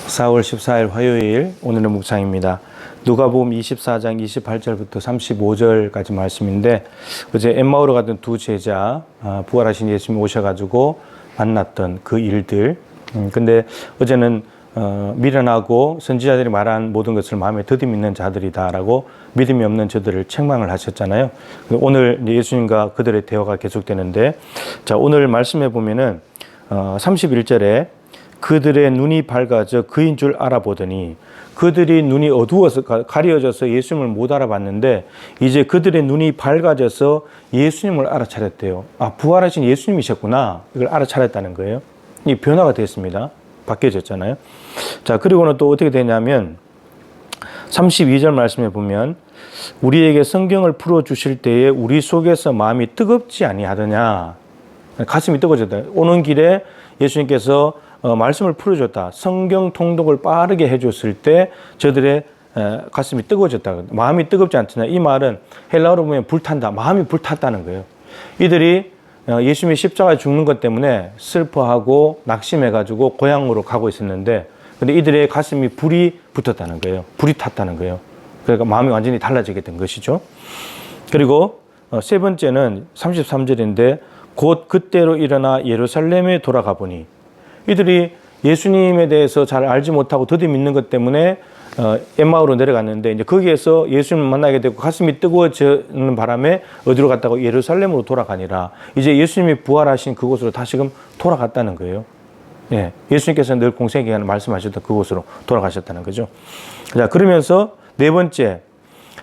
4월 14일 화요일 오늘의 묵상입니다. 누가복음 24장 28절부터 35절까지 말씀인데 어제 엠마오로 가던 두 제자 부활하신 예수님이 오셔가지고 만났던 그 일들. 근데 어제는 미련하고 선지자들이 말한 모든 것을 마음에 더듬 있는 자들이다라고 믿음이 없는 저들을 책망을 하셨잖아요. 오늘 예수님과 그들의 대화가 계속되는데, 자, 오늘 말씀해 보면은 31절에 그들의 눈이 밝아져 그인 줄 알아보더니, 그들이 눈이 어두워서 가려져서 예수님을 못 알아봤는데 이제 그들의 눈이 밝아져서 예수님을 알아차렸대요. 아, 부활하신 예수님이셨구나. 이걸 알아차렸다는 거예요. 이 변화가 됐습니다. 바뀌어졌잖아요. 자, 그리고는 또 어떻게 되냐면 32절 말씀에 보면 우리에게 성경을 풀어주실 때에 우리 속에서 마음이 뜨겁지 아니하더냐. 가슴이 뜨거워졌다. 오는 길에 예수님께서 말씀을 풀어줬다. 성경 통독을 빠르게 해줬을 때 저들의 가슴이 뜨거워졌다. 마음이 뜨겁지 않더냐. 이 말은 헬라어로 보면 불탄다. 마음이 불탔다는 거예요. 이들이 예수님이 십자가에 죽는 것 때문에 슬퍼하고 낙심해가지고 고향으로 가고 있었는데, 근데 이들의 가슴이 불이 붙었다는 거예요. 불이 탔다는 거예요. 그러니까 마음이 완전히 달라지게 된 것이죠. 그리고 세 번째는 33절인데 곧 그때로 일어나 예루살렘에 돌아가 보니, 이들이 예수님에 대해서 잘 알지 못하고 더듬 있는 것 때문에 엠마오로 내려갔는데, 이제 거기에서 예수님을 만나게 되고 가슴이 뜨거워지는 바람에 어디로 갔다고? 예루살렘으로 돌아가니라. 이제 예수님이 부활하신 그곳으로 다시금 돌아갔다는 거예요. 예, 예수님께서 늘 공생의 기간에 말씀하셨던 그곳으로 돌아가셨다는 거죠. 자, 그러면서 네 번째,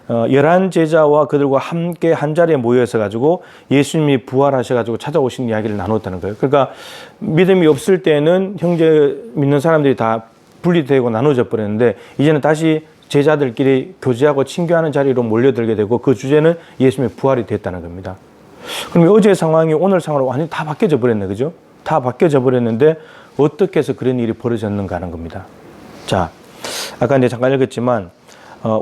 11 제자와 그들과 함께 한 자리에 모여서 가지고 예수님이 부활하셔가지고 찾아오신 이야기를 나눴다는 거예요. 그러니까 믿음이 없을 때는 형제 믿는 사람들이 다 분리되고 나눠져 버렸는데, 이제는 다시 제자들끼리 교제하고 친교하는 자리로 몰려들게 되고, 그 주제는 예수님의 부활이 됐다는 겁니다. 그럼 어제의 상황이 오늘 상황으로 완전히 다 바뀌어져 버렸네, 그죠? 다 바뀌어져 버렸는데 어떻게 해서 그런 일이 벌어졌는가 하는 겁니다. 자, 아까 이제 잠깐 읽었지만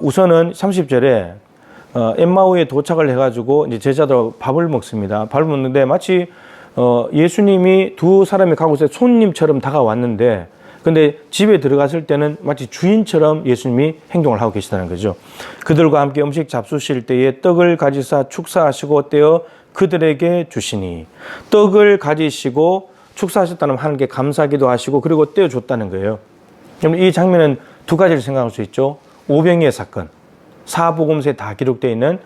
우선은 30절에 엠마오에 도착을 해가지고 이제 제자들하고 밥을 먹습니다. 밥을 먹는데 마치 예수님이 두 사람이 가고 있을 때 손님처럼 다가왔는데, 근데 집에 들어갔을 때는 마치 주인처럼 예수님이 행동을 하고 계시다는 거죠. 그들과 함께 음식 잡수실 때에 떡을 가지사 축사하시고 떼어 그들에게 주시니, 떡을 가지시고 축사하셨다는 하나님께 감사기도 하시고 그리고 떼어 줬다는 거예요. 그럼 이 장면은 두 가지를 생각할 수 있죠. 오병이의 사건, 사복음서에 다 기록되어 있는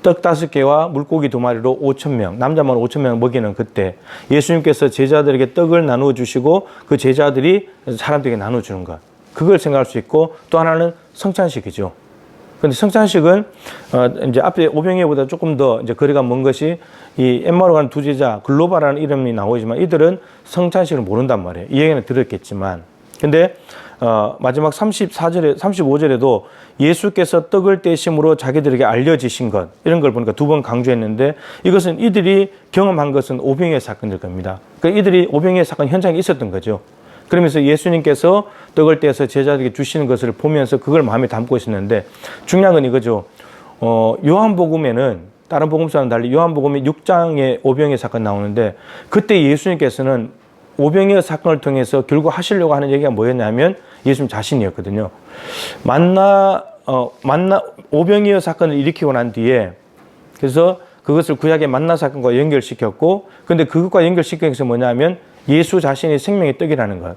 떡 5개와 물고기 2마리로 5,000명, 남자만 5,000명 먹이는 그때 예수님께서 제자들에게 떡을 나누어 주시고 그 제자들이 사람들에게 나눠주는 것, 그걸 생각할 수 있고, 또 하나는 성찬식이죠. 근데 성찬식은 이제 앞에 오병이보다 조금 더 이제 거리가 먼 것이 이 엠마오로 가는 두 제자, 글로바라는 이름이 나오지만 이들은 성찬식을 모른단 말이에요. 이 얘기는 들었겠지만. 근데 마지막 35절에도 예수께서 떡을 떼심으로 자기들에게 알려지신 것, 이런 걸 보니까 두 번 강조했는데, 이것은 이들이 경험한 것은 오병이의 사건일 겁니다. 그러니까 이들이 오병이의 사건 현장에 있었던 거죠. 그러면서 예수님께서 떡을 떼서 제자들에게 주시는 것을 보면서 그걸 마음에 담고 있었는데, 중요한 건 이거죠. 요한복음에는, 다른 복음서와는 달리 요한복음에 6장에 오병이의 사건 나오는데, 그때 예수님께서는 오병이의 사건을 통해서 결국 하시려고 하는 얘기가 뭐였냐면 예수님 자신이었거든요. 오병이의 사건을 일으키고 난 뒤에, 그래서 그것을 구약의 만나 사건과 연결시켰고, 근데 그것과 연결시킨 것이 뭐냐면 예수 자신이 생명의 떡이라는 것.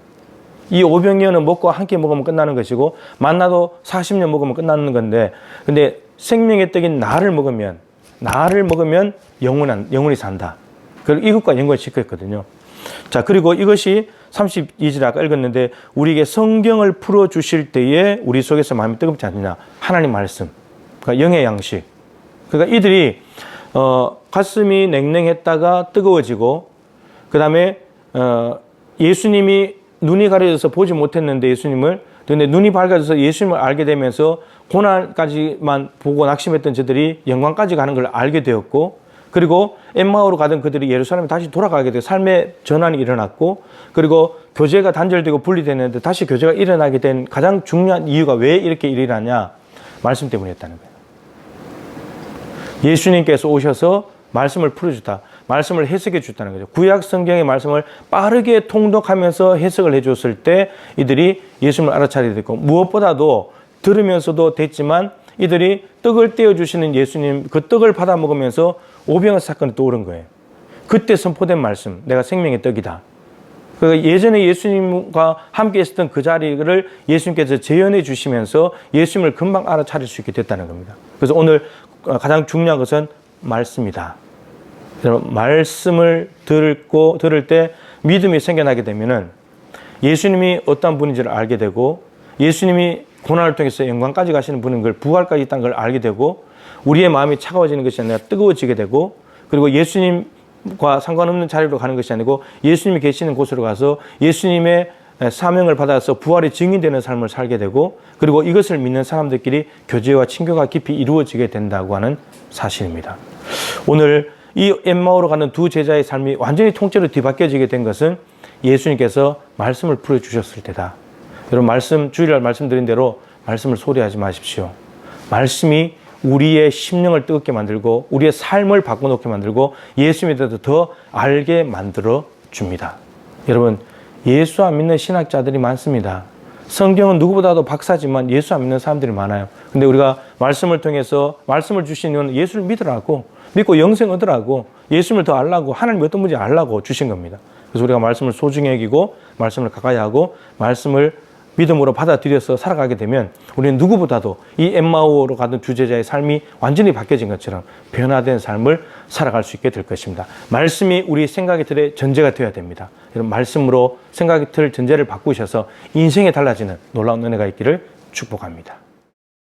이 오병이어는 먹고 한 끼 먹으면 끝나는 것이고, 만나도 40년 먹으면 끝나는 건데, 근데 생명의 떡인 나를 먹으면 영원히 산다. 그리고 이것과 연결시켰거든요. 자, 그리고 이것이 32절 아까 읽었는데 우리에게 성경을 풀어주실 때에 우리 속에서 마음이 뜨겁지 않느냐. 하나님 말씀. 그러니까 영의 양식. 그러니까 이들이 가슴이 냉랭했다가 뜨거워지고, 그 다음에 예수님이 눈이 가려져서 보지 못했는데 예수님을, 근데 눈이 밝아져서 예수님을 알게 되면서 고난까지만 보고 낙심했던 저들이 영광까지 가는 걸 알게 되었고, 그리고 엠마오로 가던 그들이 예루살렘에 다시 돌아가게 되고 삶의 전환이 일어났고, 그리고 교제가 단절되고 분리되는데 다시 교제가 일어나게 된 가장 중요한 이유가 왜 이렇게 일어나냐? 말씀 때문이었다는 거예요. 예수님께서 오셔서 말씀을 풀어주다. 말씀을 해석해 줬다는 거죠. 구약 성경의 말씀을 빠르게 통독하면서 해석을 해줬을 때 이들이 예수님을 알아차리게 됐고, 무엇보다도 들으면서도 됐지만 이들이 떡을 떼어주시는 예수님, 그 떡을 받아 먹으면서 오병이어 사건이 떠오른 거예요. 그때 선포된 말씀, 내가 생명의 떡이다. 예전에 예수님과 함께 있었던 그 자리를 예수님께서 재현해 주시면서 예수님을 금방 알아차릴 수 있게 됐다는 겁니다. 그래서 오늘 가장 중요한 것은 말씀이다. 말씀을 들을 때 믿음이 생겨나게 되면은 예수님이 어떤 분인지를 알게 되고, 예수님이 고난을 통해서 영광까지 가시는 분인 걸, 부활까지 있다는 걸 알게 되고, 우리의 마음이 차가워지는 것이 아니라 뜨거워지게 되고, 그리고 예수님과 상관없는 자리로 가는 것이 아니고 예수님이 계시는 곳으로 가서 예수님의 사명을 받아서 부활이 증인되는 삶을 살게 되고, 그리고 이것을 믿는 사람들끼리 교제와 친교가 깊이 이루어지게 된다고 하는 사실입니다. 오늘 이 엠마오로 가는 두 제자의 삶이 완전히 통째로 뒤바뀌어지게 된 것은 예수님께서 말씀을 풀어주셨을 때다. 여러분, 주일날 말씀드린 대로 말씀을 소리하지 마십시오. 말씀이 우리의 심령을 뜨겁게 만들고 우리의 삶을 바꿔놓게 만들고 예수님에 대해서 더 알게 만들어 줍니다. 여러분, 예수 안 믿는 신학자들이 많습니다. 성경은 누구보다도 박사지만 예수 안 믿는 사람들이 많아요. 근데 우리가 말씀을 통해서 말씀을 주신 이유는 예수를 믿으라고, 믿고 영생 얻으라고, 예수님을 더 알라고, 하나님 어떤 분인지 알라고 주신 겁니다. 그래서 우리가 말씀을 소중히 여기고 말씀을 가까이 하고 말씀을 믿음으로 받아들여서 살아가게 되면 우리는 누구보다도 이 엠마오로 가던 두 제자의 삶이 완전히 바뀌어진 것처럼 변화된 삶을 살아갈 수 있게 될 것입니다. 말씀이 우리 생각의 틀의 전제가 되어야 됩니다. 이런 말씀으로 생각의 틀 전제를 바꾸셔서 인생이 달라지는 놀라운 은혜가 있기를 축복합니다.